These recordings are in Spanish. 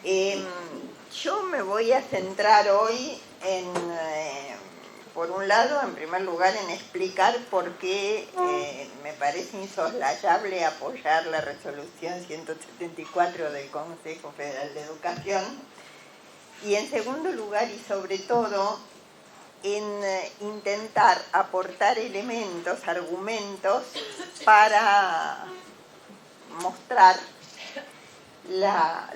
Em, yo me voy a centrar hoy en, por un lado, en primer lugar, en explicar por qué me parece insoslayable apoyar la resolución 174 del Consejo Federal de Educación, y en segundo lugar y sobre todo en intentar aportar elementos, argumentos para mostrar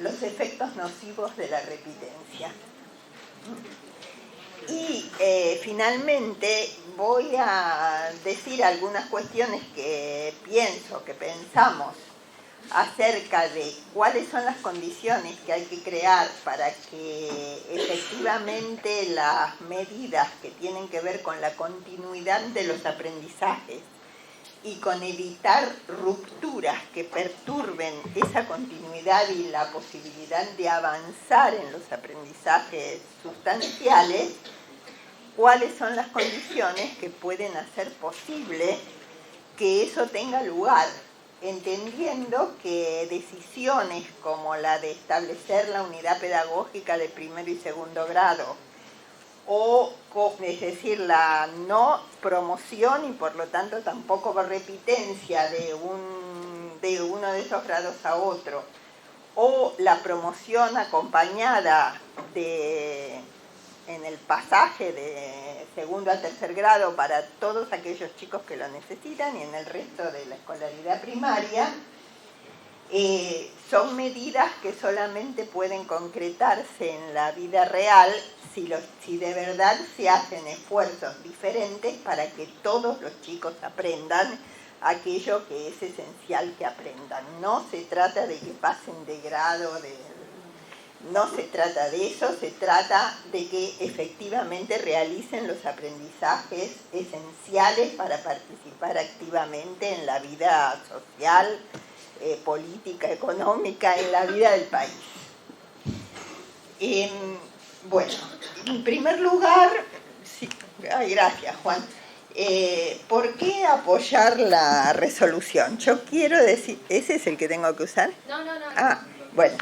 los efectos nocivos de la repitencia. Y finalmente voy a decir algunas cuestiones que pensamos acerca de cuáles son las condiciones que hay que crear para que efectivamente las medidas que tienen que ver con la continuidad de los aprendizajes y con evitar rupturas que perturben esa continuidad y la posibilidad de avanzar en los aprendizajes sustanciales, cuáles son las condiciones que pueden hacer posible que eso tenga lugar, entendiendo que decisiones como la de establecer la unidad pedagógica de primero y segundo grado, es decir, la no promoción y por lo tanto tampoco repitencia de uno de esos grados a otro, o la promoción acompañada en el pasaje de segundo a tercer grado para todos aquellos chicos que lo necesitan y en el resto de la escolaridad primaria, son medidas que solamente pueden concretarse en la vida real si de verdad se hacen esfuerzos diferentes para que todos los chicos aprendan aquello que es esencial que aprendan. No se trata de que pasen de grado, no se trata de eso, se trata de que efectivamente realicen los aprendizajes esenciales para participar activamente en la vida social, política, económica, en la vida del país. Bueno, en primer lugar, sí, gracias Juan, ¿por qué apoyar la resolución? Yo quiero decir, ¿ese es el que tengo que usar? No. Bueno,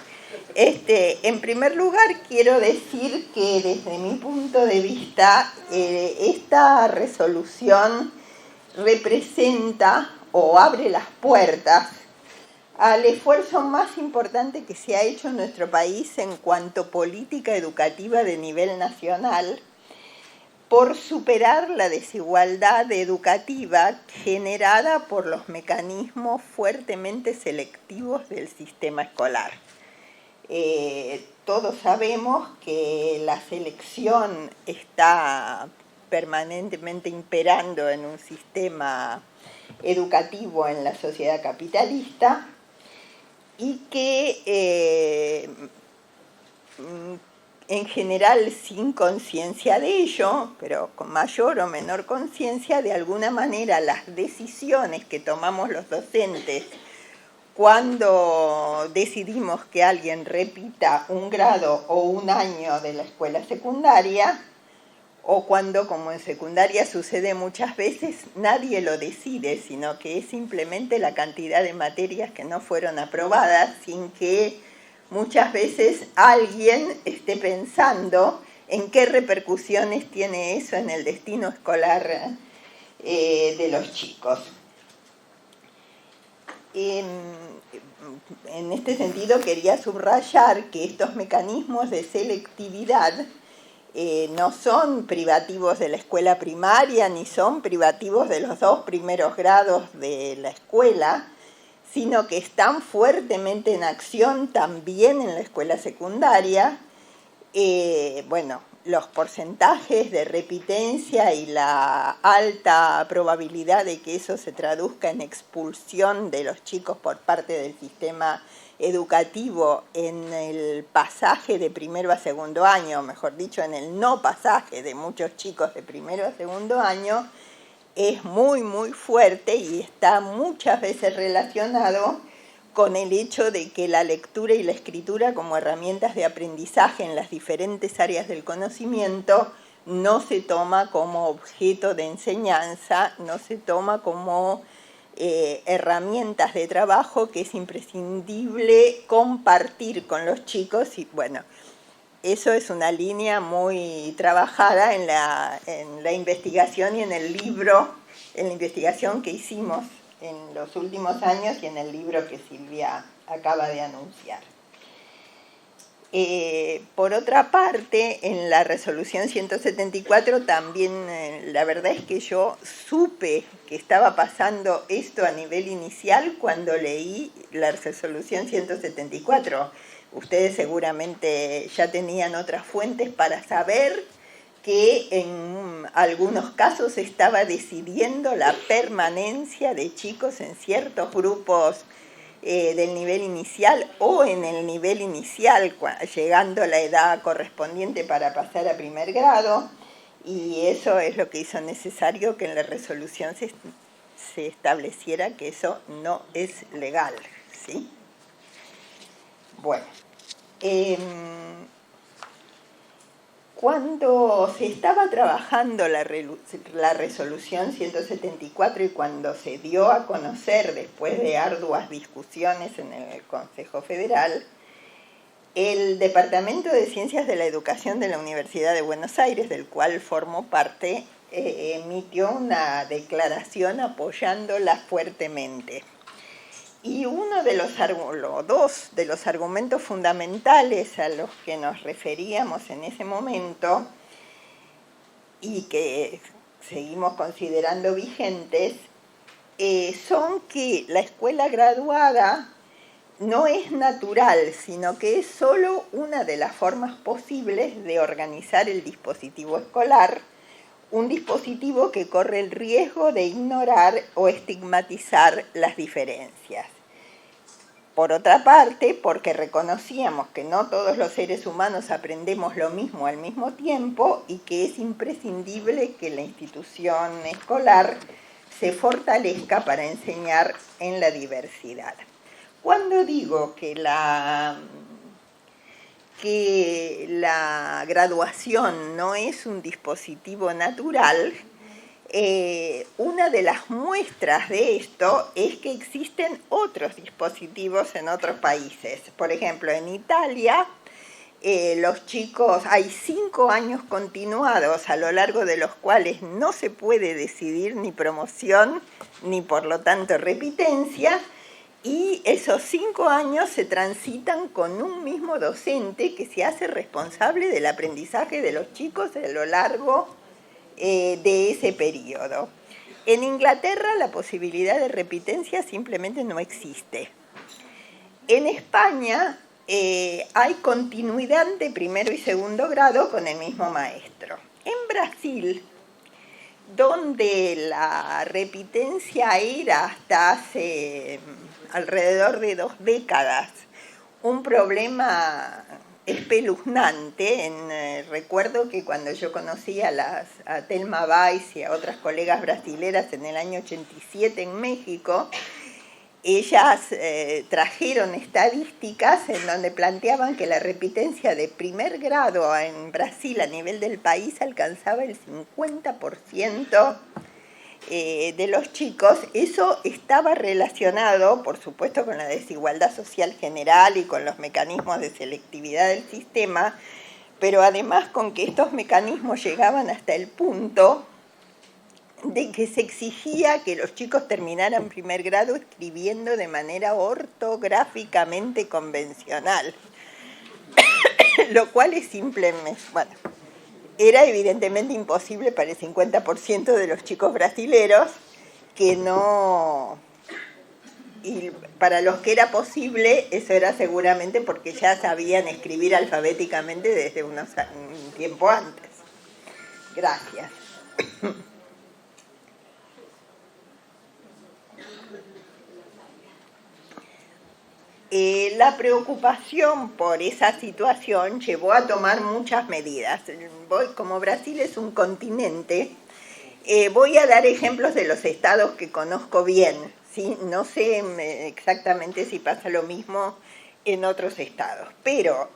en primer lugar quiero decir que desde mi punto de vista, esta resolución representa o abre las puertas al esfuerzo más importante que se ha hecho en nuestro país en cuanto a política educativa de nivel nacional por superar la desigualdad educativa generada por los mecanismos fuertemente selectivos del sistema escolar. Todos sabemos que la selección está permanentemente imperando en un sistema educativo en la sociedad capitalista, y que en general sin conciencia de ello, pero con mayor o menor conciencia, de alguna manera las decisiones que tomamos los docentes cuando decidimos que alguien repita un grado o un año de la escuela secundaria, o cuando, como en secundaria sucede muchas veces, nadie lo decide, sino que es simplemente la cantidad de materias que no fueron aprobadas, sin que muchas veces alguien esté pensando en qué repercusiones tiene eso en el destino escolar de los chicos. En este sentido quería subrayar que estos mecanismos de selectividad no son privativos de la escuela primaria, ni son privativos de los 2 primeros grados de la escuela, sino que están fuertemente en acción también en la escuela secundaria. Bueno, los porcentajes de repitencia y la alta probabilidad de que eso se traduzca en expulsión de los chicos por parte del sistema educativo en el pasaje de primero a segundo año, mejor dicho, en el no pasaje de muchos chicos de primero a segundo año, es muy, muy fuerte y está muchas veces relacionado con el hecho de que la lectura y la escritura como herramientas de aprendizaje en las diferentes áreas del conocimiento no se toma como objeto de enseñanza, no se toma como herramientas de trabajo que es imprescindible compartir con los chicos y bueno, eso es una línea muy trabajada en la investigación y en el libro, en la investigación que hicimos en los últimos años y en el libro que Silvia acaba de anunciar. Por otra parte, en la resolución 174 también, la verdad es que yo supe que estaba pasando esto a nivel inicial cuando leí la resolución 174. Ustedes seguramente ya tenían otras fuentes para saber que en algunos casos se estaba decidiendo la permanencia de chicos en ciertos grupos del nivel inicial o en el nivel inicial, llegando a la edad correspondiente para pasar a primer grado, y eso es lo que hizo necesario que en la resolución se estableciera que eso no es legal, ¿sí? Bueno, cuando se estaba trabajando la resolución 174 y cuando se dio a conocer después de arduas discusiones en el Consejo Federal, el Departamento de Ciencias de la Educación de la Universidad de Buenos Aires, del cual formo parte, emitió una declaración apoyándola fuertemente. Y uno de dos de los argumentos fundamentales a los que nos referíamos en ese momento y que seguimos considerando vigentes son que la escuela graduada no es natural, sino que es solo una de las formas posibles de organizar el dispositivo escolar, un dispositivo que corre el riesgo de ignorar o estigmatizar las diferencias. Por otra parte, porque reconocíamos que no todos los seres humanos aprendemos lo mismo al mismo tiempo y que es imprescindible que la institución escolar se fortalezca para enseñar en la diversidad. Cuando digo que la graduación no es un dispositivo natural, una de las muestras de esto es que existen otros dispositivos en otros países. Por ejemplo, en Italia, los chicos, hay 5 años continuados a lo largo de los cuales no se puede decidir ni promoción ni por lo tanto repitencia, y esos 5 años se transitan con un mismo docente que se hace responsable del aprendizaje de los chicos a lo largo de ese periodo. En Inglaterra la posibilidad de repitencia simplemente no existe. En España hay continuidad de primero y segundo grado con el mismo maestro. En Brasil, donde la repitencia era hasta hace alrededor de 2 décadas un problema espeluznante. Recuerdo que cuando yo conocí a Thelma Weiss y a otras colegas brasileras en el año 87 en México, ellas trajeron estadísticas en donde planteaban que la repitencia de primer grado en Brasil a nivel del país alcanzaba el 50% de los chicos. Eso estaba relacionado, por supuesto, con la desigualdad social general y con los mecanismos de selectividad del sistema, pero además con que estos mecanismos llegaban hasta el punto de que se exigía que los chicos terminaran primer grado escribiendo de manera ortográficamente convencional, lo cual es simplemente, bueno, era evidentemente imposible para el 50% de los chicos brasileros, que no, y para los que era posible, eso era seguramente porque ya sabían escribir alfabéticamente desde un tiempo antes. Gracias. La preocupación por esa situación llevó a tomar muchas medidas. Como Brasil es un continente, voy a dar ejemplos de los estados que conozco bien, ¿sí? No sé exactamente si pasa lo mismo en otros estados, pero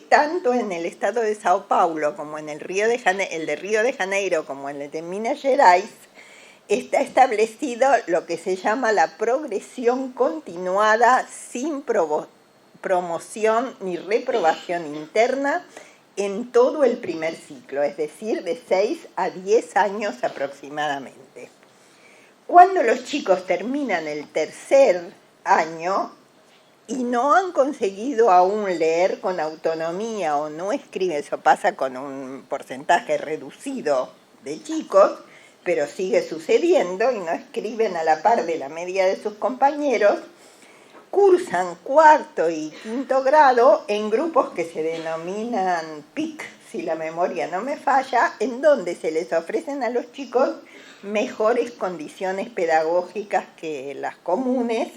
tanto en el estado de Sao Paulo como en el de Río de Janeiro como en el de Minas Gerais, está establecido lo que se llama la progresión continuada sin promoción ni reprobación interna en todo el primer ciclo, es decir, de 6 a 10 años aproximadamente. Cuando los chicos terminan el tercer año y no han conseguido aún leer con autonomía o no escriben, eso pasa con un porcentaje reducido de chicos, pero sigue sucediendo y no escriben a la par de la media de sus compañeros, cursan cuarto y quinto grado en grupos que se denominan PIC, si la memoria no me falla, en donde se les ofrecen a los chicos mejores condiciones pedagógicas que las comunes,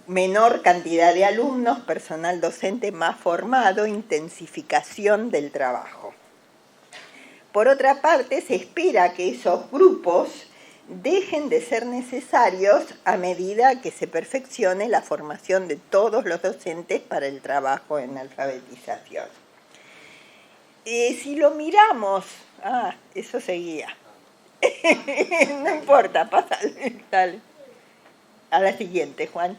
menor cantidad de alumnos, personal docente más formado, intensificación del trabajo. Por otra parte, se espera que esos grupos dejen de ser necesarios a medida que se perfeccione la formación de todos los docentes para el trabajo en alfabetización. Si lo miramos, eso seguía. No importa, pasa, dale. A la siguiente, Juan.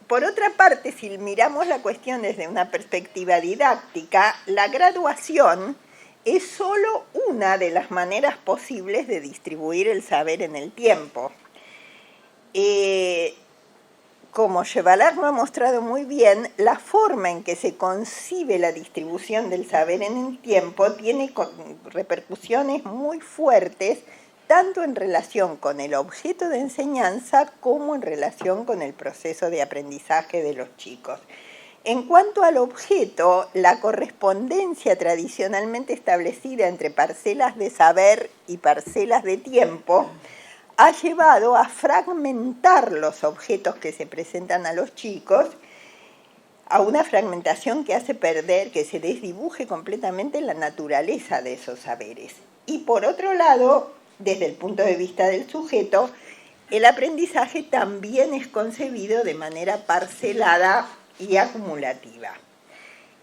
Por otra parte, si miramos la cuestión desde una perspectiva didáctica, la graduación es solo una de las maneras posibles de distribuir el saber en el tiempo. Como Chevalard lo ha mostrado muy bien, la forma en que se concibe la distribución del saber en el tiempo tiene repercusiones muy fuertes, tanto en relación con el objeto de enseñanza como en relación con el proceso de aprendizaje de los chicos. En cuanto al objeto, la correspondencia tradicionalmente establecida entre parcelas de saber y parcelas de tiempo ha llevado a fragmentar los objetos que se presentan a los chicos, a una fragmentación que hace perder, que se desdibuje completamente la naturaleza de esos saberes. Y por otro lado, desde el punto de vista del sujeto, el aprendizaje también es concebido de manera parcelada y acumulativa.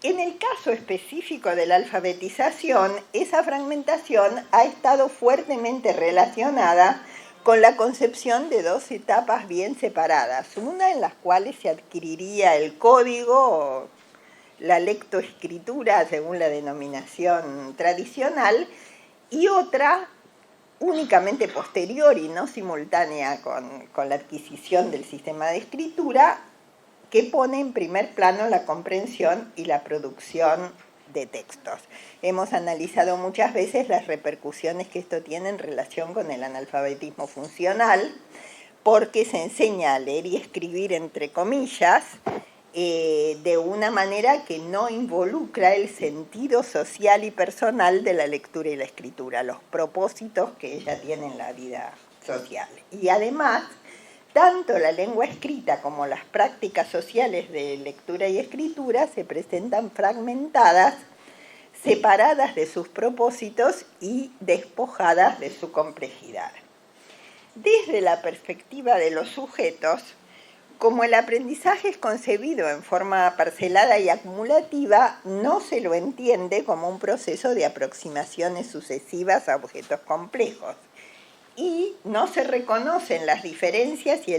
En el caso específico de la alfabetización, esa fragmentación ha estado fuertemente relacionada con la concepción de dos etapas bien separadas, una en las cuales se adquiriría el código, la lectoescritura según la denominación tradicional, y otra únicamente posterior y no simultánea con la adquisición del sistema de escritura, que pone en primer plano la comprensión y la producción de textos. Hemos analizado muchas veces las repercusiones que esto tiene en relación con el analfabetismo funcional, porque se enseña a leer y escribir entre comillas, de una manera que no involucra el sentido social y personal de la lectura y la escritura, los propósitos que ella tiene en la vida social. Y además, tanto la lengua escrita como las prácticas sociales de lectura y escritura se presentan fragmentadas, separadas de sus propósitos y despojadas de su complejidad. Desde la perspectiva de los sujetos, como el aprendizaje es concebido en forma parcelada y acumulativa, no se lo entiende como un proceso de aproximaciones sucesivas a objetos complejos. Y no se reconocen las diferencias y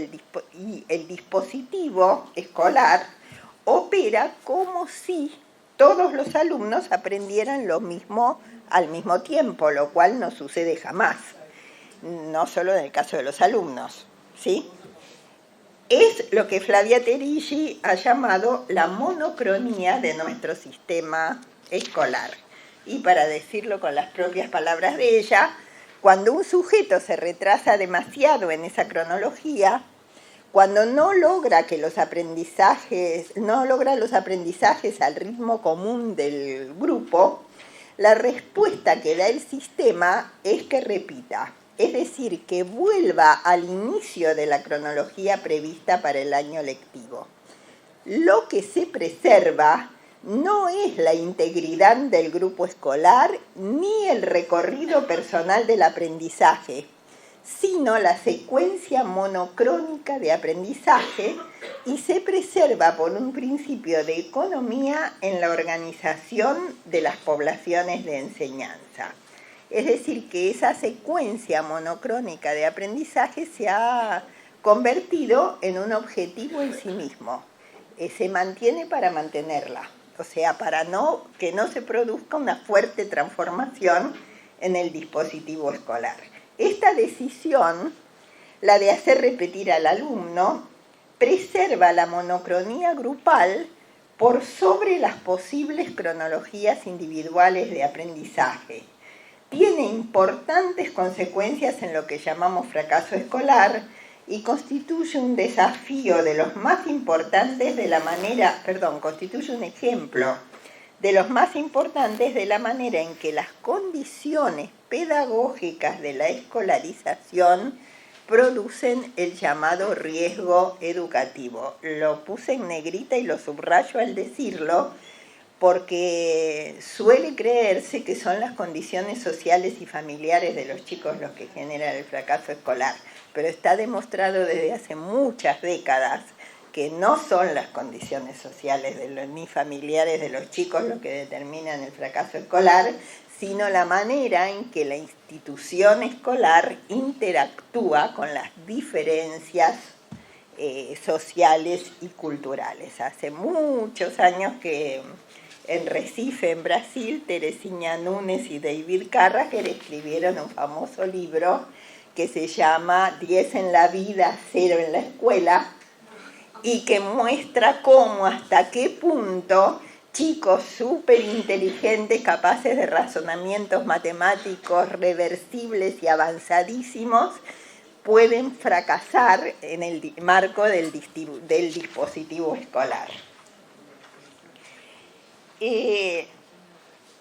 el dispositivo escolar opera como si todos los alumnos aprendieran lo mismo al mismo tiempo, lo cual no sucede jamás, no solo en el caso de los alumnos, ¿sí? Es lo que Flavia Terigi ha llamado la monocronía de nuestro sistema escolar. Y para decirlo con las propias palabras de ella, cuando un sujeto se retrasa demasiado en esa cronología, cuando no logra los aprendizajes al ritmo común del grupo, la respuesta que da el sistema es que repita, es decir, que vuelva al inicio de la cronología prevista para el año lectivo. Lo que se preserva no es la integridad del grupo escolar ni el recorrido personal del aprendizaje, sino la secuencia monocrónica de aprendizaje, y se preserva por un principio de economía en la organización de las poblaciones de enseñanza. Es decir, que esa secuencia monocrónica de aprendizaje se ha convertido en un objetivo en sí mismo. Se mantiene para mantenerla, o sea, para que no se produzca una fuerte transformación en el dispositivo escolar. Esta decisión, la de hacer repetir al alumno, preserva la monocronía grupal por sobre las posibles cronologías individuales de aprendizaje. Tiene importantes consecuencias en lo que llamamos fracaso escolar y constituye un desafío de los más importantes constituye un ejemplo de los más importantes de la manera en que las condiciones pedagógicas de la escolarización producen el llamado riesgo educativo. Lo puse en negrita y lo subrayo al decirlo, porque suele creerse que son las condiciones sociales y familiares de los chicos los que generan el fracaso escolar, pero está demostrado desde hace muchas décadas que no son las condiciones sociales ni familiares de los chicos lo que determinan el fracaso escolar, sino la manera en que la institución escolar interactúa con las diferencias sociales y culturales. Hace muchos años que en Recife, en Brasil, Teresinha Nunes y David Carragher escribieron un famoso libro que se llama 10 en la vida, 0 en la escuela, y que muestra cómo, hasta qué punto chicos súper inteligentes, capaces de razonamientos matemáticos reversibles y avanzadísimos, pueden fracasar en el marco del dispositivo escolar.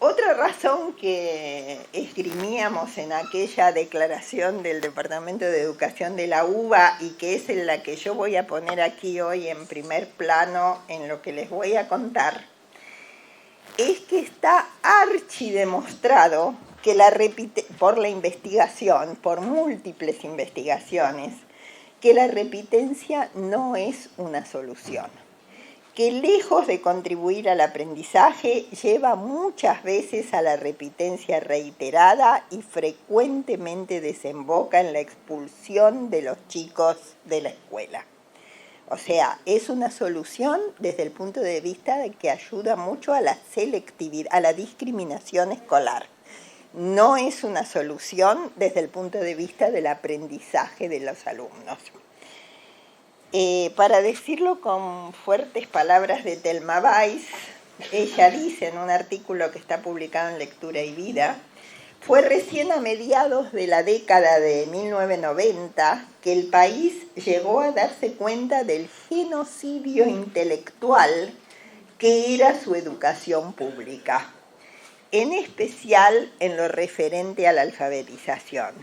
Otra razón que esgrimíamos en aquella declaración del Departamento de Educación de la UBA y que es en la que yo voy a poner aquí hoy en primer plano en lo que les voy a contar, es que está archidemostrado que por la investigación, por múltiples investigaciones, que la repitencia no es una solución, que lejos de contribuir al aprendizaje, lleva muchas veces a la repitencia reiterada y frecuentemente desemboca en la expulsión de los chicos de la escuela. O sea, es una solución desde el punto de vista de que ayuda mucho a la selectividad, a la discriminación escolar. No es una solución desde el punto de vista del aprendizaje de los alumnos. Para decirlo con fuertes palabras de Thelma Weiss, ella dice en un artículo que está publicado en Lectura y Vida, fue recién a mediados de la década de 1990 que el país llegó a darse cuenta del genocidio intelectual que era su educación pública, en especial en lo referente a la alfabetización.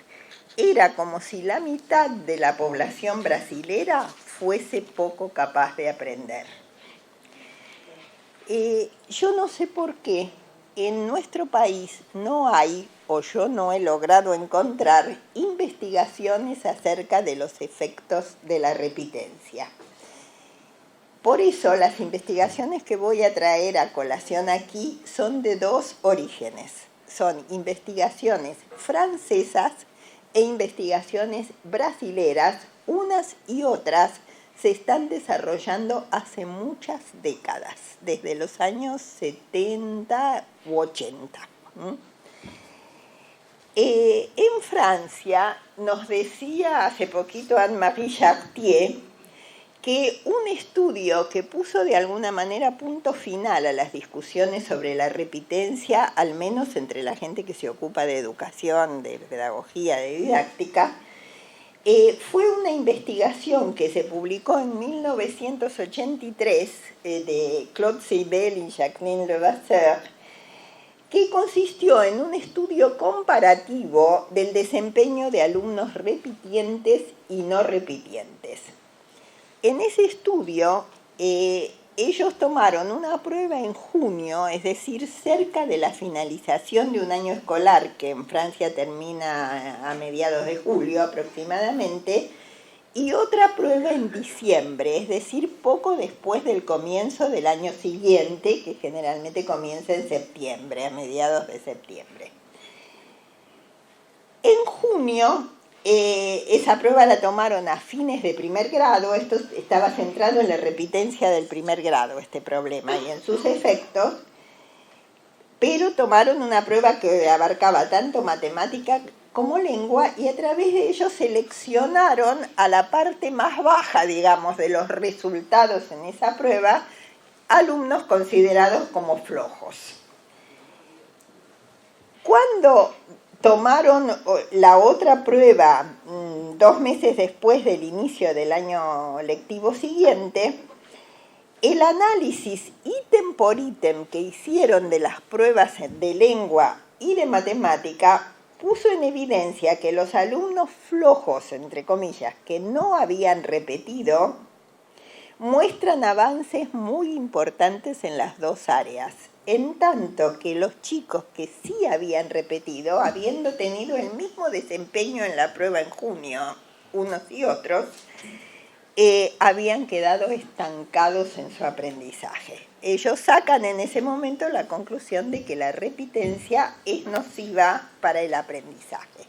Era como si la mitad de la población brasilera fuese poco capaz de aprender. Yo no sé por qué en nuestro país no hay, o yo no he logrado encontrar, investigaciones acerca de los efectos de la repitencia. Por eso las investigaciones que voy a traer a colación aquí son de dos orígenes. Son investigaciones francesas e investigaciones brasileras, unas y otras se están desarrollando hace muchas décadas, desde los años 70 u 80. En Francia nos decía hace poquito Anne-Marie Chartier que un estudio que puso de alguna manera punto final a las discusiones sobre la repitencia, al menos entre la gente que se ocupa de educación, de pedagogía, de didáctica, fue una investigación que se publicó en 1983 de Claude Seibel y Jacqueline Levasseur, que consistió en un estudio comparativo del desempeño de alumnos repitientes y no repitientes. En ese estudio, ellos tomaron una prueba en junio, es decir, cerca de la finalización de un año escolar, que en Francia termina a mediados de julio aproximadamente, y otra prueba en diciembre, es decir, poco después del comienzo del año siguiente, que generalmente comienza en septiembre, a mediados de septiembre. En junio, esa prueba la tomaron a fines de primer grado. Esto estaba centrado en la repitencia del primer grado, este problema, y en sus efectos, pero tomaron una prueba que abarcaba tanto matemática como lengua, y a través de ello seleccionaron a la parte más baja, digamos, de los resultados en esa prueba, alumnos considerados como flojos. Cuando tomaron la otra prueba 2 meses después del inicio del año lectivo siguiente, el análisis ítem por ítem que hicieron de las pruebas de lengua y de matemática puso en evidencia que los alumnos flojos, entre comillas, que no habían repetido, muestran avances muy importantes en las dos áreas, en tanto que los chicos que sí habían repetido, habiendo tenido el mismo desempeño en la prueba en junio, unos y otros, habían quedado estancados en su aprendizaje. Ellos sacan en ese momento la conclusión de que la repitencia es nociva para el aprendizaje.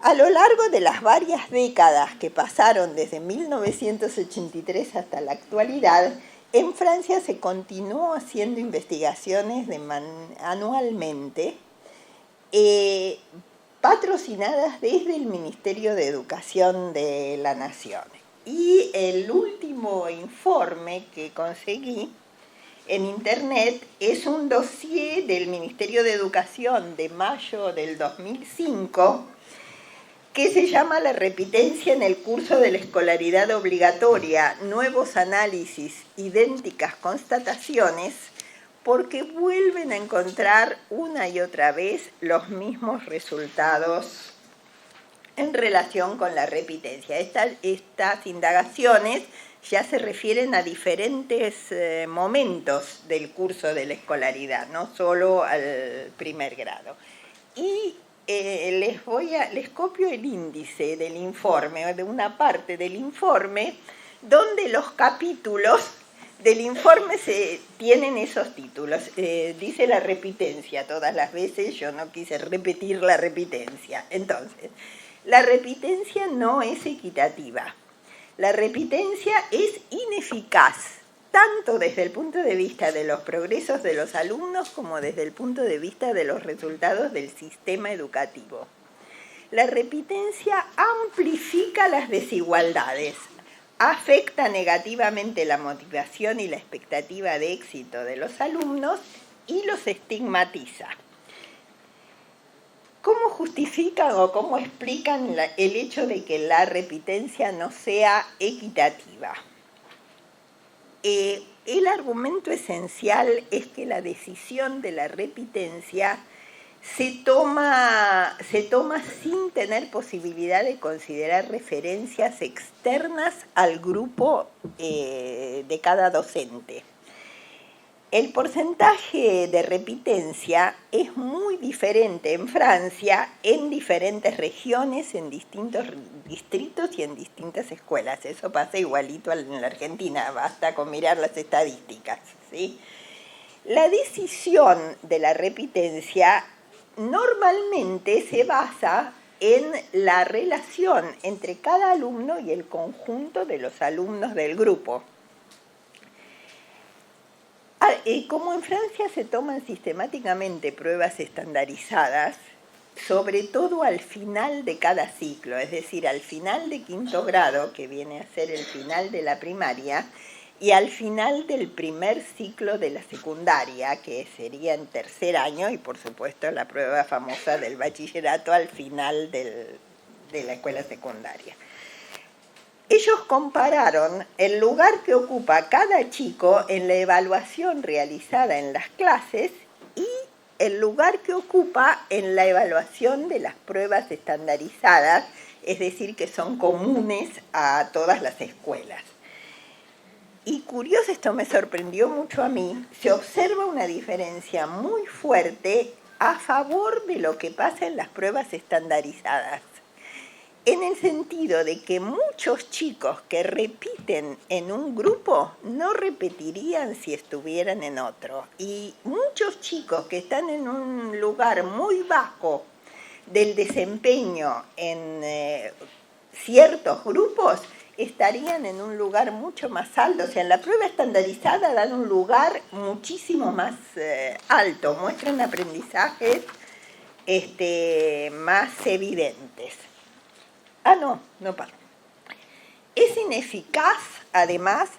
A lo largo de las varias décadas que pasaron desde 1983 hasta la actualidad, en Francia se continuó haciendo investigaciones anualmente, patrocinadas desde el Ministerio de Educación de la Nación. Y el último informe que conseguí en internet es un dossier del Ministerio de Educación de mayo del 2005, que se llama La repitencia en el curso de la escolaridad obligatoria, nuevos análisis, idénticas constataciones, porque vuelven a encontrar una y otra vez los mismos resultados en relación con la repitencia. Estas indagaciones ya se refieren a diferentes momentos del curso de la escolaridad, no solo al primer grado. Y les copio el índice del informe, de una parte del informe, donde los capítulos del informe tienen esos títulos. Dice la repitencia todas las veces, yo no quise repetir la repitencia. Entonces, la repitencia no es equitativa. La repitencia es ineficaz, tanto desde el punto de vista de los progresos de los alumnos como desde el punto de vista de los resultados del sistema educativo. La repitencia amplifica las desigualdades, afecta negativamente la motivación y la expectativa de éxito de los alumnos y los estigmatiza. ¿Cómo justifican o cómo explican el hecho de que la repitencia no sea equitativa? El argumento esencial es que la decisión de la repitencia se toma sin tener posibilidad de considerar referencias externas al grupo de cada docente. El porcentaje de repitencia es muy diferente en Francia, en diferentes regiones, en distintos distritos y en distintas escuelas. Eso pasa igualito en la Argentina, basta con mirar las estadísticas, ¿sí? La decisión de la repitencia normalmente se basa en la relación entre cada alumno y el conjunto de los alumnos del grupo. Como en Francia se toman sistemáticamente pruebas estandarizadas, sobre todo al final de cada ciclo, es decir, al final de quinto grado, que viene a ser el final de la primaria, y al final del primer ciclo de la secundaria, que sería en tercer año, y por supuesto la prueba famosa del bachillerato al final de la escuela secundaria. Ellos compararon el lugar que ocupa cada chico en la evaluación realizada en las clases y el lugar que ocupa en la evaluación de las pruebas estandarizadas, es decir, que son comunes a todas las escuelas. Y curioso, esto me sorprendió mucho a mí, se observa una diferencia muy fuerte a favor de lo que pasa en las pruebas estandarizadas, en el sentido de que muchos chicos que repiten en un grupo no repetirían si estuvieran en otro. Y muchos chicos que están en un lugar muy bajo del desempeño en ciertos grupos estarían en un lugar mucho más alto. O sea, en la prueba estandarizada dan un lugar muchísimo más alto, muestran aprendizajes más evidentes. No pasa. Es ineficaz, además,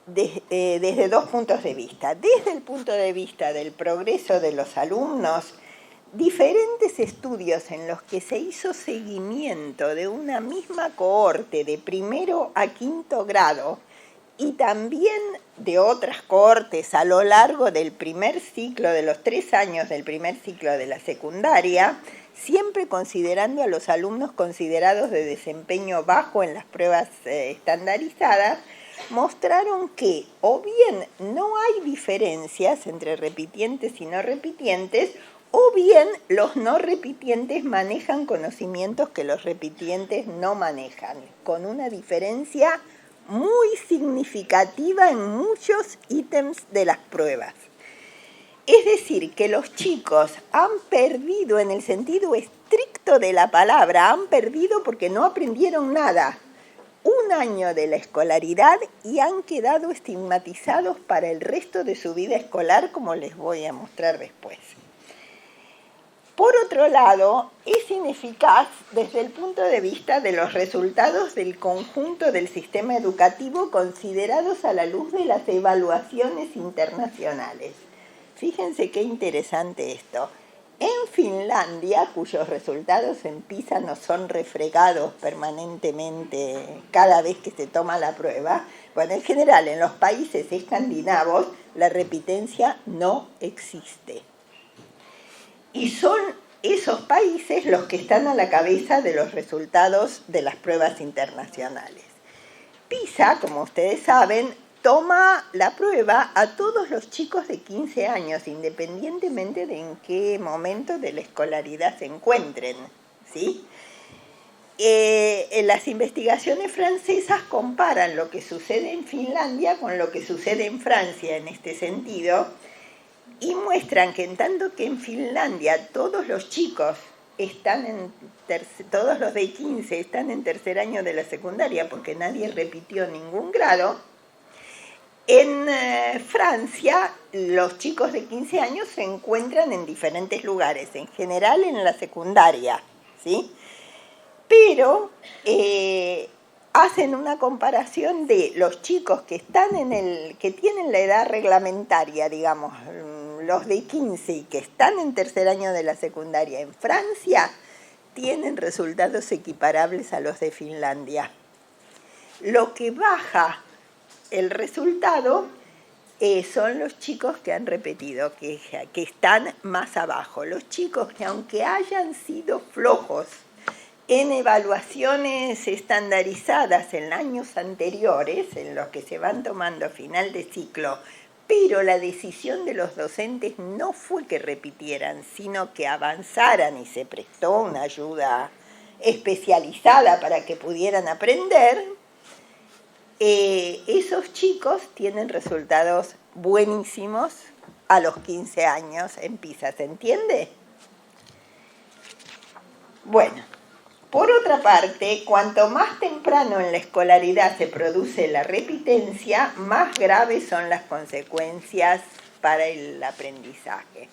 desde dos puntos de vista. Desde el punto de vista del progreso de los alumnos, diferentes estudios en los que se hizo seguimiento de una misma cohorte de primero a quinto grado y también de otras cohortes a lo largo del primer ciclo, de los 3 años del primer ciclo de la secundaria, siempre considerando a los alumnos considerados de desempeño bajo en las pruebas estandarizadas, mostraron que o bien no hay diferencias entre repitientes y no repitientes, o bien los no repitientes manejan conocimientos que los repitientes no manejan, con una diferencia muy significativa en muchos ítems de las pruebas. Es decir, que los chicos han perdido, en el sentido estricto de la palabra, han perdido porque no aprendieron nada, un año de la escolaridad y han quedado estigmatizados para el resto de su vida escolar, como les voy a mostrar después. Por otro lado, es ineficaz desde el punto de vista de los resultados del conjunto del sistema educativo considerados a la luz de las evaluaciones internacionales. Fíjense qué interesante esto. En Finlandia, cuyos resultados en PISA nos son refregados permanentemente cada vez que se toma la prueba, bueno, en general en los países escandinavos la repitencia no existe. Y son esos países los que están a la cabeza de los resultados de las pruebas internacionales. PISA, como ustedes saben, toma la prueba a todos los chicos de 15 años, independientemente de en qué momento de la escolaridad se encuentren, ¿sí? Las investigaciones francesas comparan lo que sucede en Finlandia con lo que sucede en Francia en este sentido, y muestran que en tanto que en Finlandia todos los chicos todos los de 15 están en tercer año de la secundaria porque nadie repitió ningún grado, en Francia los chicos de 15 años se encuentran en diferentes lugares, en general en la secundaria, ¿sí? Pero hacen una comparación de los chicos que tienen la edad reglamentaria, digamos, los de 15 y que están en tercer año de la secundaria en Francia, tienen resultados equiparables a los de Finlandia. Lo que baja el resultado son los chicos que han repetido, que están más abajo. Los chicos que aunque hayan sido flojos en evaluaciones estandarizadas en años anteriores, en los que se van tomando a final de ciclo, pero la decisión de los docentes no fue que repitieran, sino que avanzaran y se prestó una ayuda especializada para que pudieran aprender, esos chicos tienen resultados buenísimos a los 15 años en PISA, ¿se entiende? Bueno. Por otra parte, cuanto más temprano en la escolaridad se produce la repitencia, más graves son las consecuencias para el aprendizaje.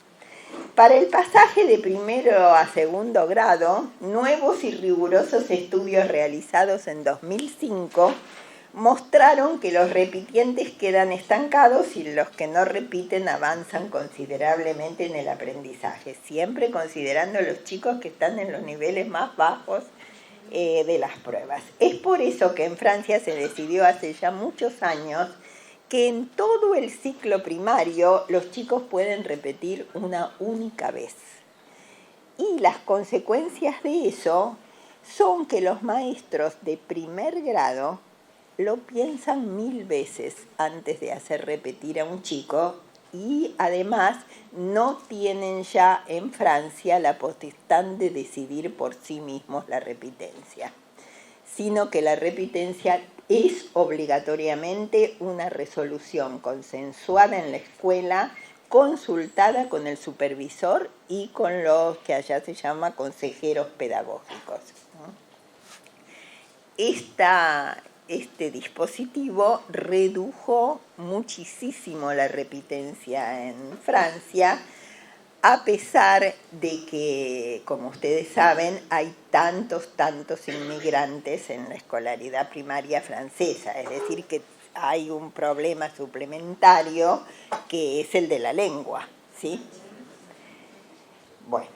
Para el pasaje de primero a segundo grado, nuevos y rigurosos estudios realizados en 2005 mostraron que los repitientes quedan estancados y los que no repiten avanzan considerablemente en el aprendizaje, siempre considerando a los chicos que están en los niveles más bajos de las pruebas. Es por eso que en Francia se decidió hace ya muchos años que en todo el ciclo primario los chicos pueden repetir una única vez. Y las consecuencias de eso son que los maestros de primer grado lo piensan 1000 veces antes de hacer repetir a un chico y además no tienen ya en Francia la potestad de decidir por sí mismos la repitencia, sino que la repitencia es obligatoriamente una resolución consensuada en la escuela consultada con el supervisor y con los que allá se llama consejeros pedagógicos. Este dispositivo redujo muchísimo la repitencia en Francia, a pesar de que, como ustedes saben, hay tantos inmigrantes en la escolaridad primaria francesa, es decir, que hay un problema suplementario que es el de la lengua, ¿sí? Bueno,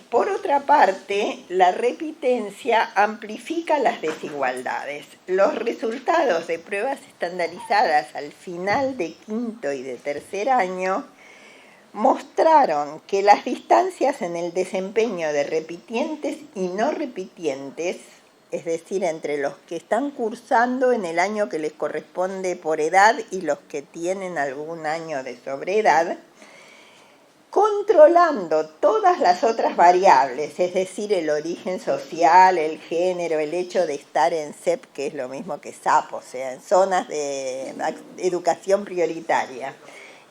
por otra parte, la repitencia amplifica las desigualdades. Los resultados de pruebas estandarizadas al final de quinto y de tercer año mostraron que las distancias en el desempeño de repitientes y no repitientes, es decir, entre los que están cursando en el año que les corresponde por edad y los que tienen algún año de sobreedad, controlando todas las otras variables, es decir, el origen social, el género, el hecho de estar en CEP, que es lo mismo que SAP, o sea, en zonas de educación prioritaria,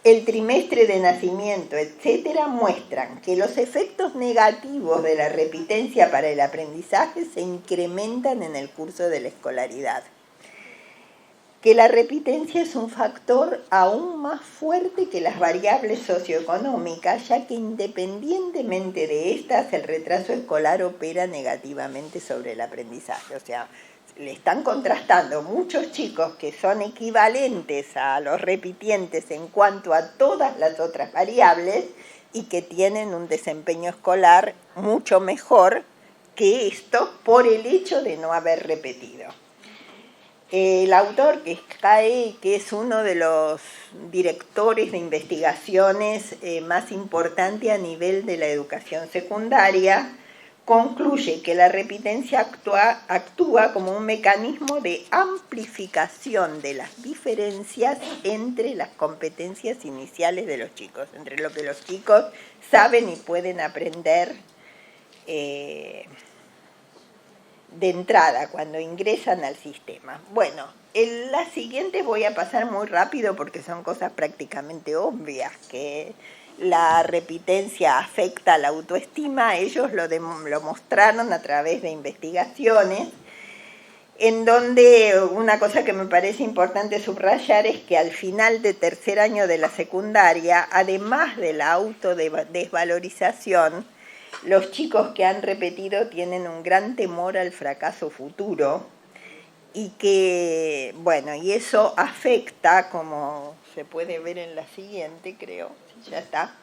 el trimestre de nacimiento, etcétera, muestran que los efectos negativos de la repitencia para el aprendizaje se incrementan en el curso de la escolaridad. Que la repitencia es un factor aún más fuerte que las variables socioeconómicas, ya que independientemente de estas, el retraso escolar opera negativamente sobre el aprendizaje. O sea, le están contrastando muchos chicos que son equivalentes a los repitientes en cuanto a todas las otras variables y que tienen un desempeño escolar mucho mejor que esto por el hecho de no haber repetido. El autor, que es Cae, que es uno de los directores de investigaciones más importante a nivel de la educación secundaria, concluye que la repitencia actúa como un mecanismo de amplificación de las diferencias entre las competencias iniciales de los chicos, entre lo que los chicos saben y pueden aprender de entrada cuando ingresan al sistema. Bueno, en la siguiente voy a pasar muy rápido porque son cosas prácticamente obvias, que la repitencia afecta a la autoestima. Ellos lo mostraron a través de investigaciones, en donde una cosa que me parece importante subrayar es que al final de tercer año de la secundaria, además de la autodesvalorización, los chicos que han repetido tienen un gran temor al fracaso futuro y que, bueno, y eso afecta, como se puede ver en la siguiente, creo, ya está,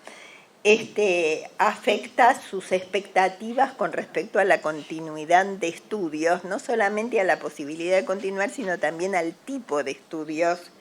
afecta sus expectativas con respecto a la continuidad de estudios, no solamente a la posibilidad de continuar, sino también al tipo de estudios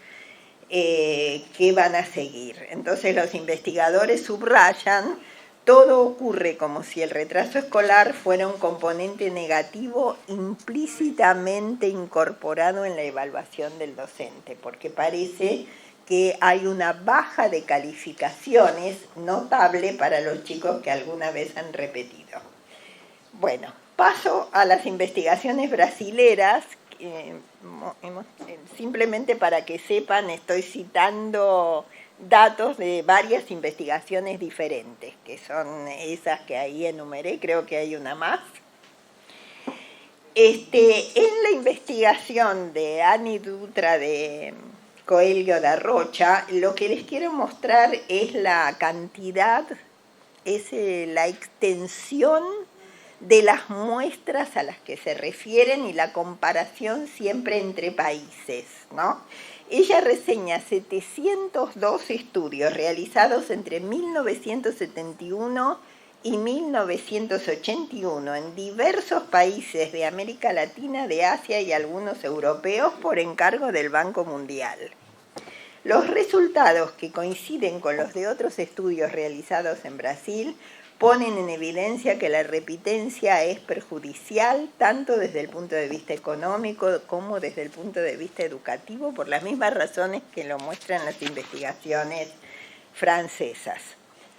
que van a seguir. Entonces los investigadores subrayan: todo ocurre como si el retraso escolar fuera un componente negativo implícitamente incorporado en la evaluación del docente, porque parece que hay una baja de calificaciones notable para los chicos que alguna vez han repetido. Bueno, paso a las investigaciones brasileras. Simplemente para que sepan, estoy citando datos de varias investigaciones diferentes, que son esas que ahí enumeré, creo que hay una más. En la investigación de Annie Dutra de Coelho da Rocha, lo que les quiero mostrar es la cantidad, la extensión de las muestras a las que se refieren y la comparación siempre entre países, ¿no? Ella reseña 702 estudios realizados entre 1971 y 1981 en diversos países de América Latina, de Asia y algunos europeos por encargo del Banco Mundial. Los resultados, que coinciden con los de otros estudios realizados en Brasil, ponen en evidencia que la repitencia es perjudicial tanto desde el punto de vista económico como desde el punto de vista educativo, por las mismas razones que lo muestran las investigaciones francesas.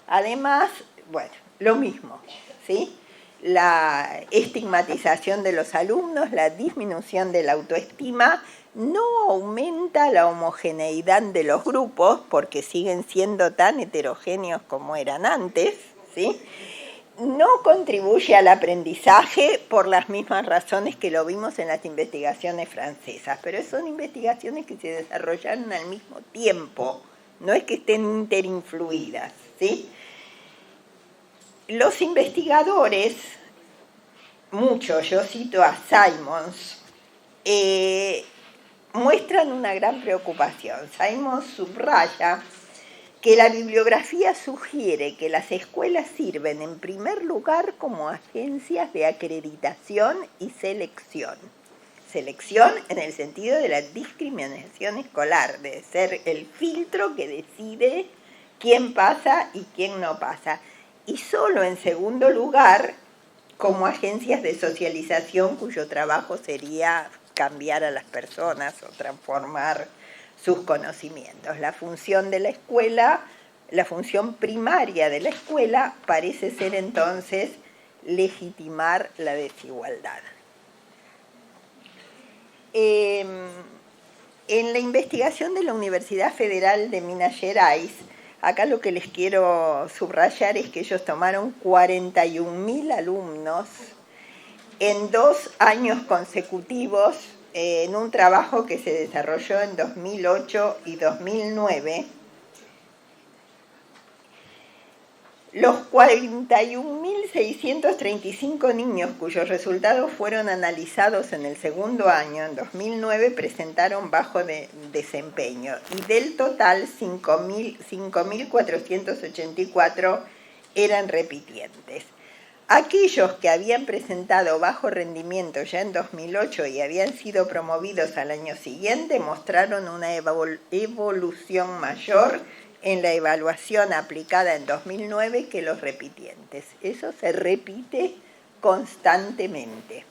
Además, bueno, lo mismo, ¿sí? La estigmatización de los alumnos, la disminución de la autoestima, no aumenta la homogeneidad de los grupos, porque siguen siendo tan heterogéneos como eran antes, ¿sí? No contribuye al aprendizaje por las mismas razones que lo vimos en las investigaciones francesas, pero son investigaciones que se desarrollaron al mismo tiempo, no es que estén interinfluidas, ¿sí? Los investigadores, muchos, yo cito a Simons, muestran una gran preocupación. Simons subraya que la bibliografía sugiere que las escuelas sirven en primer lugar como agencias de acreditación y selección. Selección en el sentido de la discriminación escolar, de ser el filtro que decide quién pasa y quién no pasa. Y solo en segundo lugar, como agencias de socialización cuyo trabajo sería cambiar a las personas o transformar sus conocimientos. La función de la escuela, la función primaria de la escuela parece ser entonces legitimar la desigualdad. En la investigación de la Universidad Federal de Minas Gerais, acá lo que les quiero subrayar es que ellos tomaron 41.000 alumnos en 2 años consecutivos en un trabajo que se desarrolló en 2008 y 2009. Los 41.635 niños cuyos resultados fueron analizados en el segundo año, en 2009, presentaron bajo desempeño, y del total 5.484 eran repitientes. Aquellos que habían presentado bajo rendimiento ya en 2008 y habían sido promovidos al año siguiente mostraron una evolución mayor en la evaluación aplicada en 2009 que los repitientes. Eso se repite constantemente.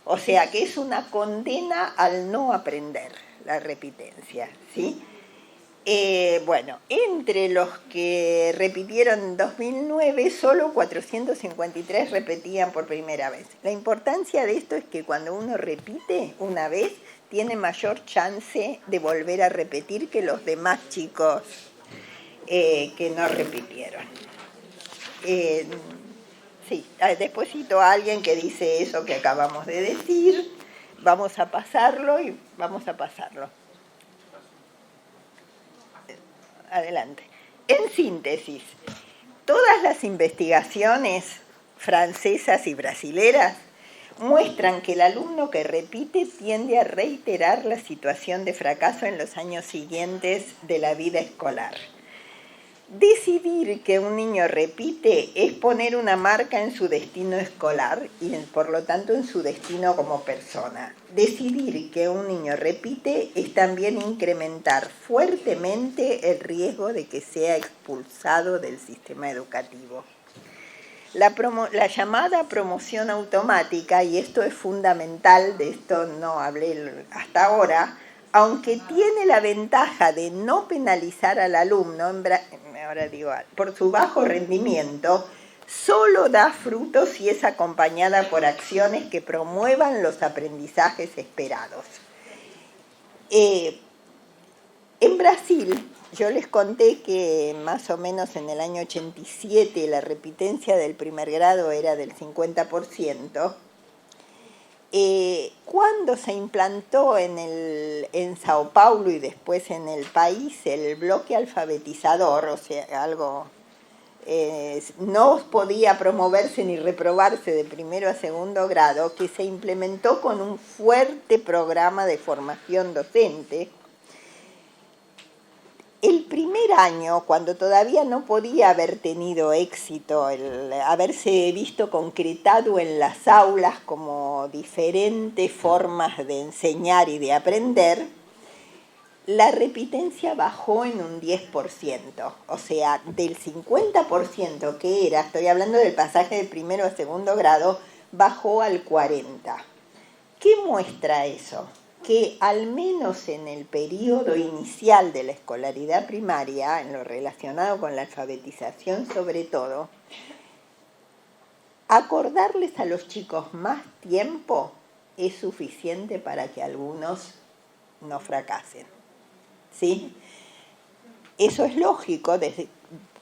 O sea que es una condena al no aprender, la repitencia, ¿sí? Bueno, entre los que repitieron en 2009, solo 453 repetían por primera vez. La importancia de esto es que cuando uno repite una vez, tiene mayor chance de volver a repetir que los demás chicos que no repitieron. Sí, después cito a alguien que dice eso que acabamos de decir. Vamos a pasarlo y vamos a pasarlo. Adelante. En síntesis, todas las investigaciones francesas y brasileras muestran que el alumno que repite tiende a reiterar la situación de fracaso en los años siguientes de la vida escolar. Decidir que un niño repite es poner una marca en su destino escolar y por lo tanto en su destino como persona. Decidir que un niño repite es también incrementar fuertemente el riesgo de que sea expulsado del sistema educativo. La llamada promoción automática, y esto es fundamental, de esto no hablé hasta ahora, aunque tiene la ventaja de no penalizar al alumno, por su bajo rendimiento, solo da frutos si es acompañada por acciones que promuevan los aprendizajes esperados. En Brasil, yo les conté que más o menos en el año 87 la repitencia del primer grado era del 50%. Cuando se implantó en Sao Paulo y después en el país el bloque alfabetizador, o sea, algo no podía promoverse ni reprobarse de primero a segundo grado, que se implementó con un fuerte programa de formación docente. El primer año, cuando todavía no podía haber tenido éxito, haberse visto concretado en las aulas como diferentes formas de enseñar y de aprender, la repitencia bajó en un 10%, o sea, del 50% que era, estoy hablando del pasaje de primero a segundo grado, bajó al 40%. ¿Qué muestra eso? Que al menos en el periodo inicial de la escolaridad primaria, en lo relacionado con la alfabetización sobre todo, acordarles a los chicos más tiempo es suficiente para que algunos no fracasen, ¿sí? Eso es lógico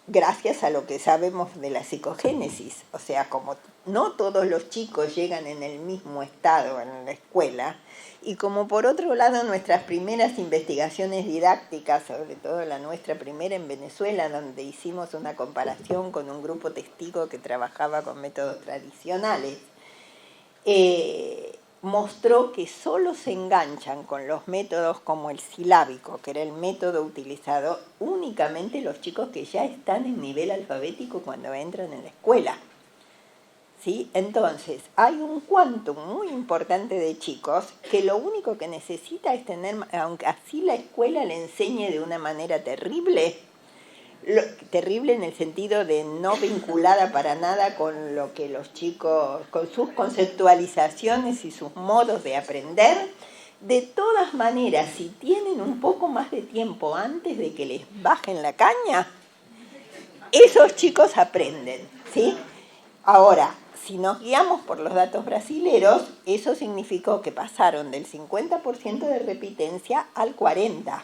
gracias a lo que sabemos de la psicogénesis. O sea, como no todos los chicos llegan en el mismo estado en la escuela, y como por otro lado nuestras primeras investigaciones didácticas, sobre todo la nuestra primera en Venezuela, donde hicimos una comparación con un grupo testigo que trabajaba con métodos tradicionales, mostró que solo se enganchan con los métodos como el silábico, que era el método utilizado únicamente los chicos que ya están en nivel alfabético cuando entran en la escuela. ¿Sí? Entonces, hay un quantum muy importante de chicos que lo único que necesita es tener, aunque así la escuela le enseñe de una manera terrible, terrible en el sentido de no vinculada para nada con lo que los chicos, con sus conceptualizaciones y sus modos de aprender. De todas maneras, si tienen un poco más de tiempo antes de que les bajen la caña, esos chicos aprenden, ¿sí? Ahora, si nos guiamos por los datos brasileros, eso significó que pasaron del 50% de repitencia al 40%.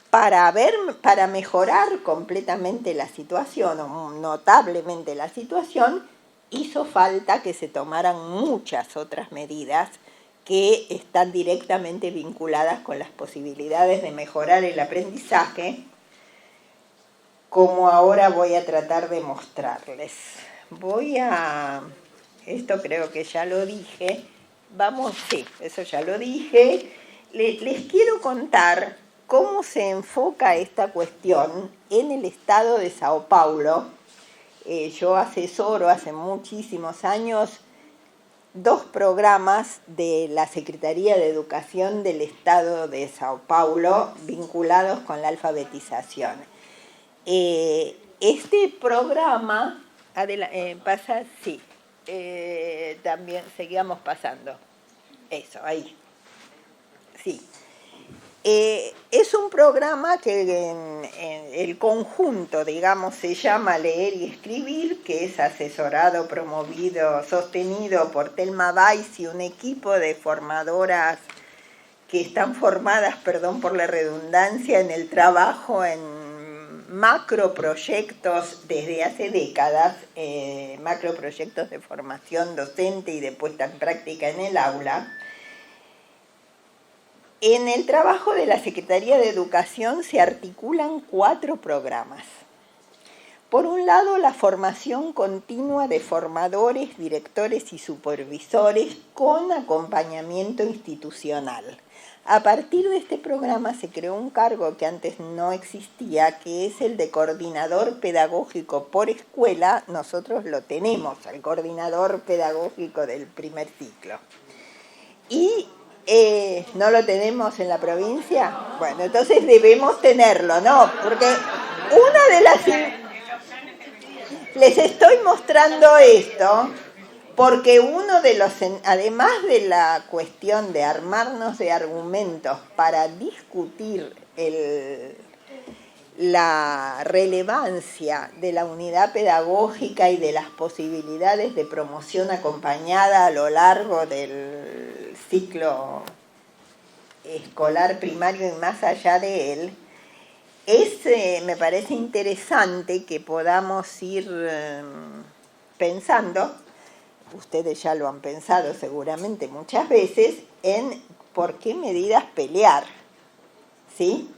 Para mejorar completamente la situación, o notablemente la situación, hizo falta que se tomaran muchas otras medidas que están directamente vinculadas con las posibilidades de mejorar el aprendizaje, como ahora voy a tratar de mostrarles. Esto creo que ya lo dije, sí, eso ya lo dije. Les quiero contar cómo se enfoca esta cuestión en el estado de Sao Paulo. Yo asesoro hace muchísimos años 2 programas de la Secretaría de Educación del Estado de Sao Paulo vinculados con la alfabetización. Este programa, pasa, sí, también seguíamos pasando, eso, ahí, sí. Es un programa que en el conjunto, digamos, se llama Leer y Escribir, que es asesorado, promovido, sostenido por Thelma Weiss y un equipo de formadoras que están formadas, perdón por la redundancia, en el trabajo en macroproyectos desde hace décadas, macroproyectos de formación docente y de puesta en práctica en el aula. En el trabajo de la Secretaría de Educación se articulan 4 programas. Por un lado, la formación continua de formadores, directores y supervisores con acompañamiento institucional. A partir de este programa se creó un cargo que antes no existía, que es el de coordinador pedagógico por escuela. Nosotros lo tenemos, el coordinador pedagógico del primer ciclo. Y ¿no lo tenemos en la provincia? Bueno, entonces debemos tenerlo, ¿no? Porque una de las... Les estoy mostrando esto porque uno de los, además de la cuestión de armarnos de argumentos para discutir la relevancia de la unidad pedagógica y de las posibilidades de promoción acompañada a lo largo del ciclo escolar primario y más allá de él, me parece interesante que podamos ir pensando, ustedes ya lo han pensado seguramente muchas veces, en por qué medidas pelear, ¿sí?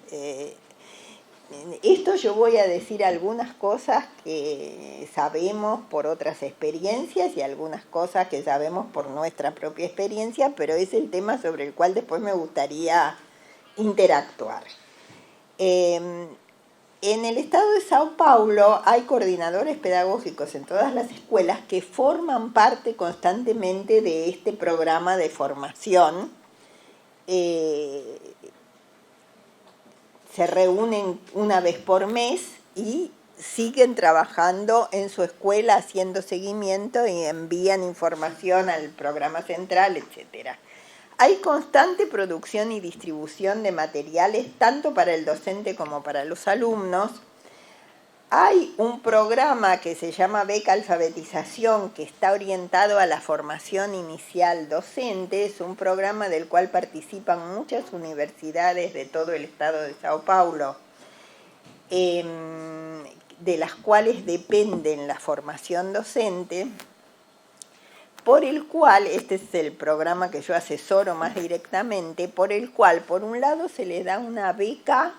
Esto yo voy a decir algunas cosas que sabemos por otras experiencias y algunas cosas que sabemos por nuestra propia experiencia, pero es el tema sobre el cual después me gustaría interactuar. En el estado de Sao Paulo hay coordinadores pedagógicos en todas las escuelas que forman parte constantemente de este programa de formación. Se reúnen una vez por mes y siguen trabajando en su escuela haciendo seguimiento y envían información al programa central, etc. Hay constante producción y distribución de materiales tanto para el docente como para los alumnos. Hay un programa que se llama Beca Alfabetización, que está orientado a la formación inicial docente. Es un programa del cual participan muchas universidades de todo el estado de Sao Paulo, de las cuales dependen la formación docente, por el cual, este es el programa que yo asesoro más directamente, por el cual, por un lado, se le da una beca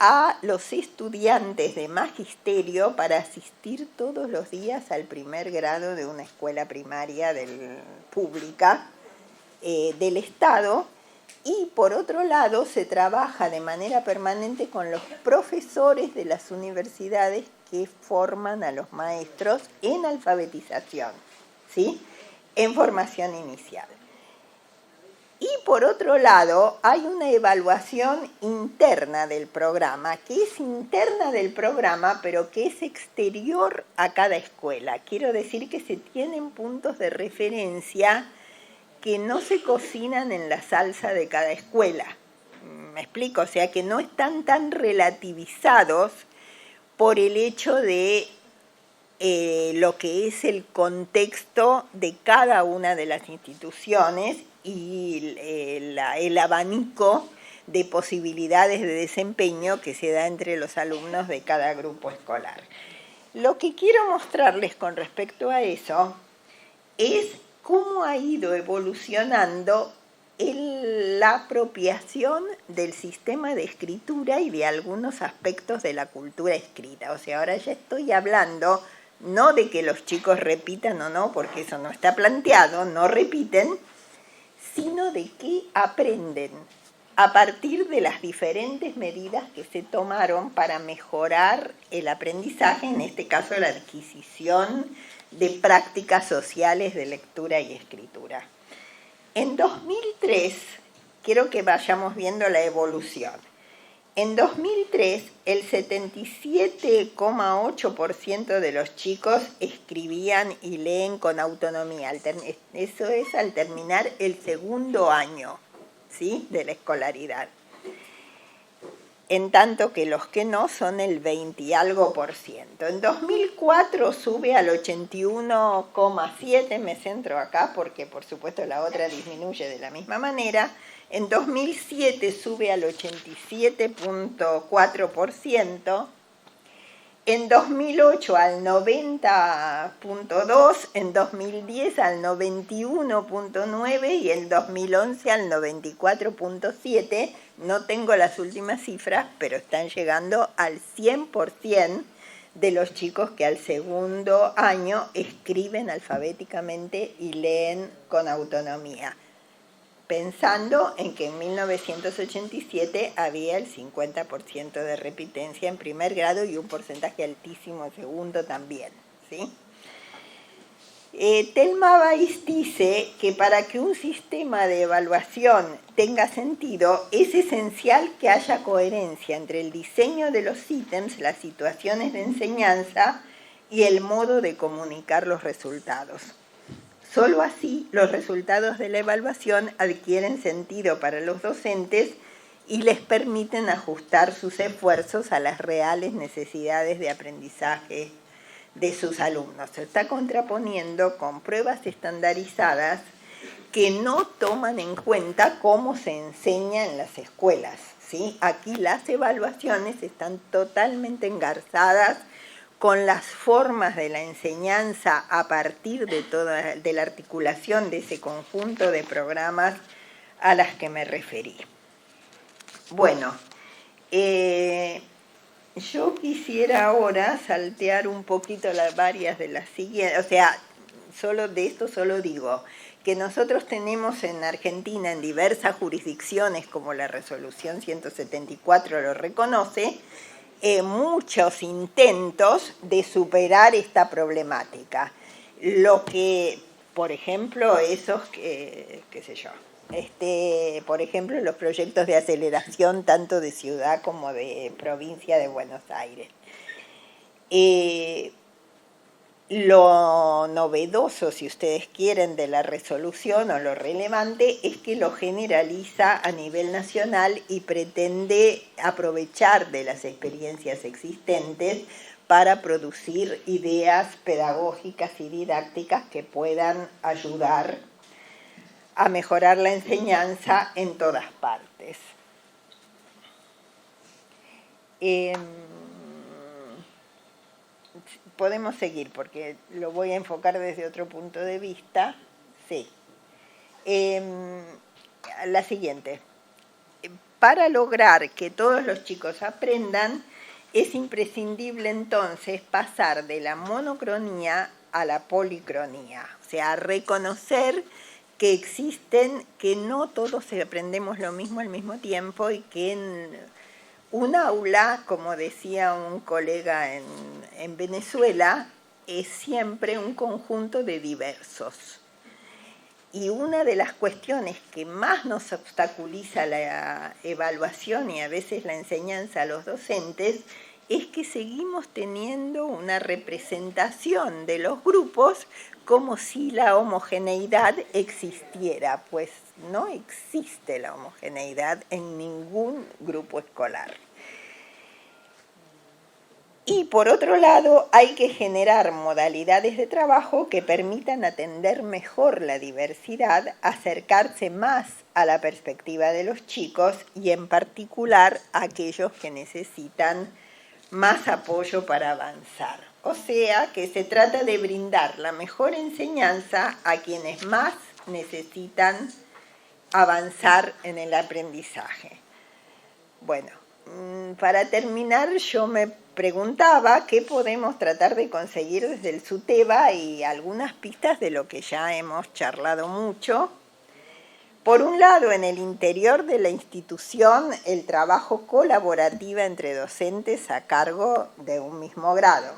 a los estudiantes de magisterio para asistir todos los días al primer grado de una escuela primaria pública del Estado, y por otro lado se trabaja de manera permanente con los profesores de las universidades que forman a los maestros en alfabetización, ¿sí?, en formación inicial. Y por otro lado, hay una evaluación interna del programa, que es interna del programa, pero que es exterior a cada escuela. Quiero decir que se tienen puntos de referencia que no se cocinan en la salsa de cada escuela. ¿Me explico? O sea, que no están tan relativizados por el hecho de lo que es el contexto de cada una de las instituciones y el abanico de posibilidades de desempeño que se da entre los alumnos de cada grupo escolar. Lo que quiero mostrarles con respecto a eso es cómo ha ido evolucionando la apropiación del sistema de escritura y de algunos aspectos de la cultura escrita. O sea, ahora ya estoy hablando no de que los chicos repitan o no, porque eso no está planteado, no repiten, sino de que aprenden a partir de las diferentes medidas que se tomaron para mejorar el aprendizaje, en este caso la adquisición de prácticas sociales de lectura y escritura. En 2003, quiero que vayamos viendo la evolución. En 2003, el 77,8% de los chicos escribían y leen con autonomía. Eso es al terminar el segundo año, ¿sí?, de la escolaridad. En tanto que los que no son el 20 y algo por ciento. En 2004 sube al 81,7%, me centro acá porque por supuesto la otra disminuye de la misma manera. En 2007 sube al 87,4%, en 2008 al 90,2%, en 2010 al 91,9% y en 2011 al 94,7%. No tengo las últimas cifras, pero están llegando al 100% de los chicos que al segundo año escriben alfabéticamente y leen con autonomía, pensando en que en 1987 había el 50% de repitencia en primer grado y un porcentaje altísimo en segundo también, ¿sí? Thelma Weiss dice que para que un sistema de evaluación tenga sentido, es esencial que haya coherencia entre el diseño de los ítems, las situaciones de enseñanza y el modo de comunicar los resultados. Solo así los resultados de la evaluación adquieren sentido para los docentes y les permiten ajustar sus esfuerzos a las reales necesidades de aprendizaje de sus alumnos. Se está contraponiendo con pruebas estandarizadas que no toman en cuenta cómo se enseña en las escuelas, ¿sí? Aquí las evaluaciones están totalmente engarzadas con las formas de la enseñanza a partir de la articulación de ese conjunto de programas a las que me referí. Bueno, yo quisiera ahora saltear un poquito varias de las siguientes, o sea, de esto solo digo que nosotros tenemos en Argentina, en diversas jurisdicciones, como la resolución 174 lo reconoce, muchos intentos de superar esta problemática. Lo que, por ejemplo, por ejemplo, los proyectos de aceleración tanto de ciudad como de provincia de Buenos Aires. Lo novedoso, si ustedes quieren, de la resolución o lo relevante es que lo generaliza a nivel nacional y pretende aprovechar de las experiencias existentes para producir ideas pedagógicas y didácticas que puedan ayudar a mejorar la enseñanza en todas partes. Podemos seguir porque lo voy a enfocar desde otro punto de vista. Sí. La siguiente. Para lograr que todos los chicos aprendan, es imprescindible entonces pasar de la monocronía a la policronía. O sea, reconocer que existen, que no todos aprendemos lo mismo al mismo tiempo y que en un aula, como decía un colega en Venezuela, es siempre un conjunto de diversos. Y una de las cuestiones que más nos obstaculiza la evaluación y a veces la enseñanza a los docentes es que seguimos teniendo una representación de los grupos como si la homogeneidad existiera, pues no existe la homogeneidad en ningún grupo escolar. Y por otro lado, hay que generar modalidades de trabajo que permitan atender mejor la diversidad, acercarse más a la perspectiva de los chicos y en particular a aquellos que necesitan más apoyo para avanzar. O sea, que se trata de brindar la mejor enseñanza a quienes más necesitan avanzar en el aprendizaje. Bueno, para terminar, yo me preguntaba qué podemos tratar de conseguir desde el SUTEBA y algunas pistas de lo que ya hemos charlado mucho. Por un lado, en el interior de la institución, el trabajo colaborativo entre docentes a cargo de un mismo grado.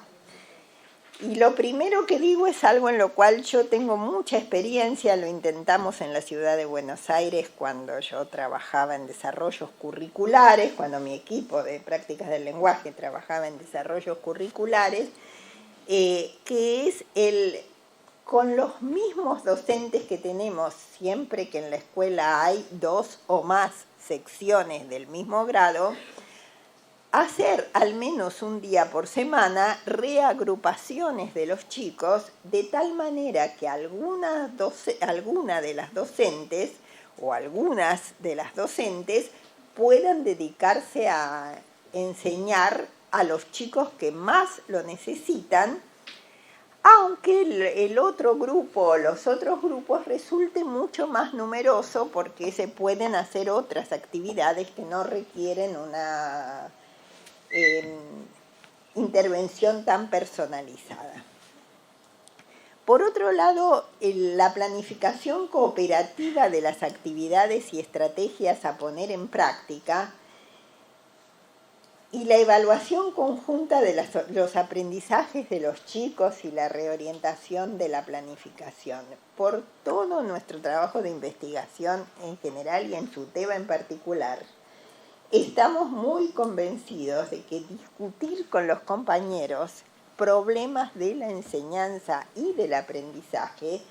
Y lo primero que digo es algo en lo cual yo tengo mucha experiencia, lo intentamos en la ciudad de Buenos Aires cuando yo trabajaba en desarrollos curriculares, cuando mi equipo de prácticas del lenguaje trabajaba en desarrollos curriculares, que es con los mismos docentes que tenemos siempre que en la escuela hay 2 o más secciones del mismo grado, hacer al menos un día por semana reagrupaciones de los chicos de tal manera que alguna de las docentes o algunas de las docentes puedan dedicarse a enseñar a los chicos que más lo necesitan, aunque el otro grupo o los otros grupos resulte mucho más numeroso porque se pueden hacer otras actividades que no requieren una intervención tan personalizada. Por otro lado, la planificación cooperativa de las actividades y estrategias a poner en práctica y la evaluación conjunta de los aprendizajes de los chicos y la reorientación de la planificación. Por todo nuestro trabajo de investigación en general y en SUTEBA en particular, estamos muy convencidos de que discutir con los compañeros problemas de la enseñanza y del aprendizaje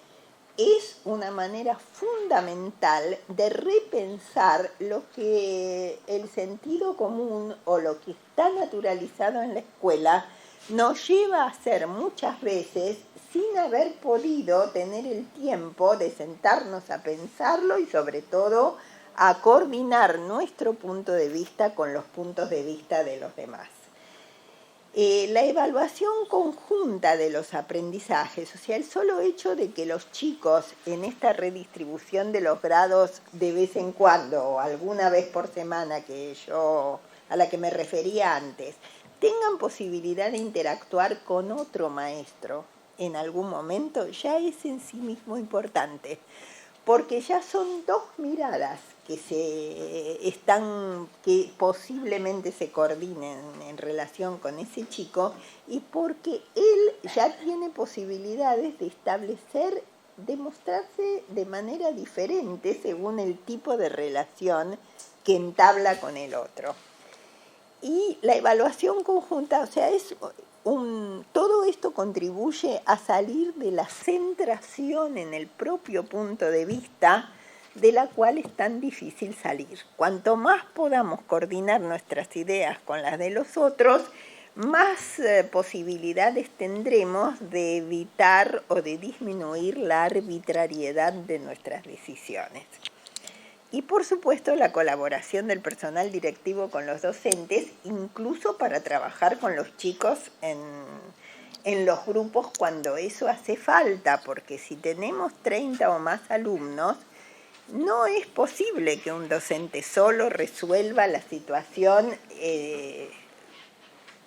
es una manera fundamental de repensar lo que el sentido común o lo que está naturalizado en la escuela nos lleva a hacer muchas veces sin haber podido tener el tiempo de sentarnos a pensarlo y sobre todo a coordinar nuestro punto de vista con los puntos de vista de los demás. La evaluación conjunta de los aprendizajes, o sea, el solo hecho de que los chicos en esta redistribución de los grados de vez en cuando o alguna vez por semana a la que me refería antes, tengan posibilidad de interactuar con otro maestro en algún momento, ya es en sí mismo importante, porque ya son 2 miradas que posiblemente se coordinen en relación con ese chico y porque él ya tiene posibilidades de mostrarse de manera diferente según el tipo de relación que entabla con el otro. Y la evaluación conjunta, o sea, todo esto contribuye a salir de la centración en el propio punto de vista de la cual es tan difícil salir. Cuanto más podamos coordinar nuestras ideas con las de los otros, más posibilidades tendremos de evitar o de disminuir la arbitrariedad de nuestras decisiones. Y por supuesto la colaboración del personal directivo con los docentes, incluso para trabajar con los chicos en los grupos cuando eso hace falta, porque si tenemos 30 o más alumnos, no es posible que un docente solo resuelva la situación.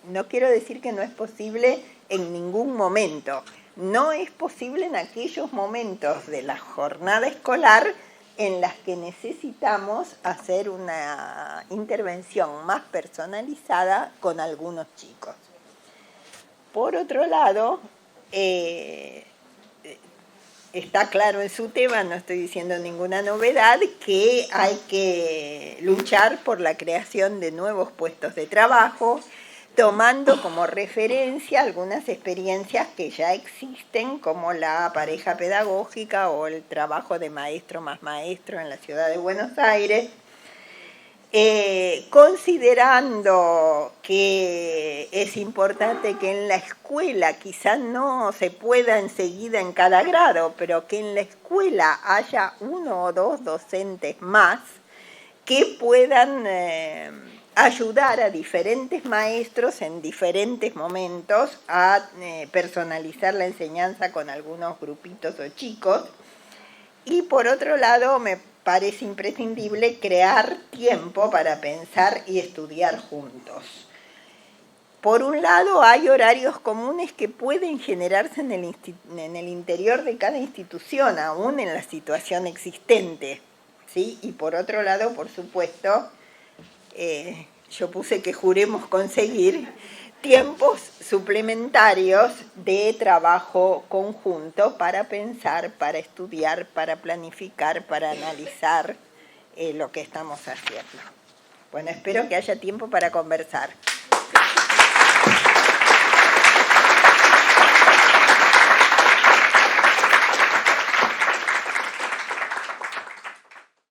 No quiero decir que no es posible en ningún momento. No es posible en aquellos momentos de la jornada escolar en las que necesitamos hacer una intervención más personalizada con algunos chicos. Por otro lado, está claro en su tema, no estoy diciendo ninguna novedad, que hay que luchar por la creación de nuevos puestos de trabajo, tomando como referencia algunas experiencias que ya existen, como la pareja pedagógica o el trabajo de maestro más maestro en la ciudad de Buenos Aires, considerando que es importante que en la escuela, quizás no se pueda enseguida en cada grado, pero que en la escuela haya 1 o 2 docentes más que puedan ayudar a diferentes maestros en diferentes momentos a personalizar la enseñanza con algunos grupitos o chicos. Y por otro lado, me parece imprescindible crear tiempo para pensar y estudiar juntos. Por un lado, hay horarios comunes que pueden generarse en el interior de cada institución, aún en la situación existente, ¿sí? Y por otro lado, por supuesto, yo puse que juremos conseguir tiempos suplementarios de trabajo conjunto para pensar, para estudiar, para planificar, para analizar lo que estamos haciendo. Bueno, espero que haya tiempo para conversar.